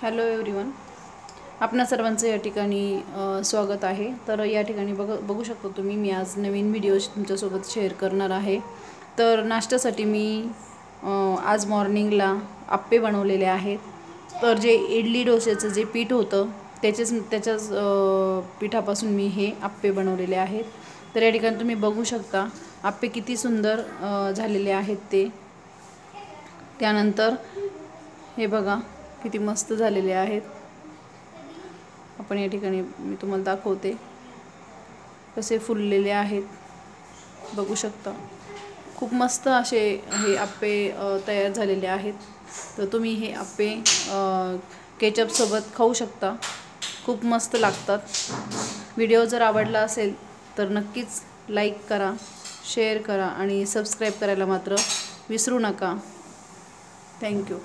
Hello everyone, आपणा सर्वांचं या ठिकाणी स्वागत आहे। तर या ठिकाणी बघू शकतो तुम्ही, मी आज नवीन व्हिडिओ तुमच्यासोबत शेअर करणार आहे। तर नाश्त्यासाठी मी आज मॉर्निंगला आप्पे बनवलेले आहेत। तर जे इडली डोश्याचं जे पीठ होतं त्याच्याच पिठापासून मी हे आप्पे बनवलेले आहेत। तर या ठिकाणी तुम्ही बघू शकता आप्पे किती सुंदर झालेले आहेत ते। त्यानंतर हे बघा किती मस्त झालेले आहेत। आपण या ठिकाणी मी तुम्हाला दाखवते कसे फुललेले आहेत, बघू शकता। खूप मस्त असे हे आप्पे तयार झालेले आहेत। तर तुम्ही हे आप्पे केचप सोबत खाऊ शकता, खूप मस्त लागतात। व्हिडिओ जर आवडला असेल तर नक्कीच लाईक करा, शेअर करा आणि सबस्क्राईब करायला मात्र विसरू नका। थँक्यू।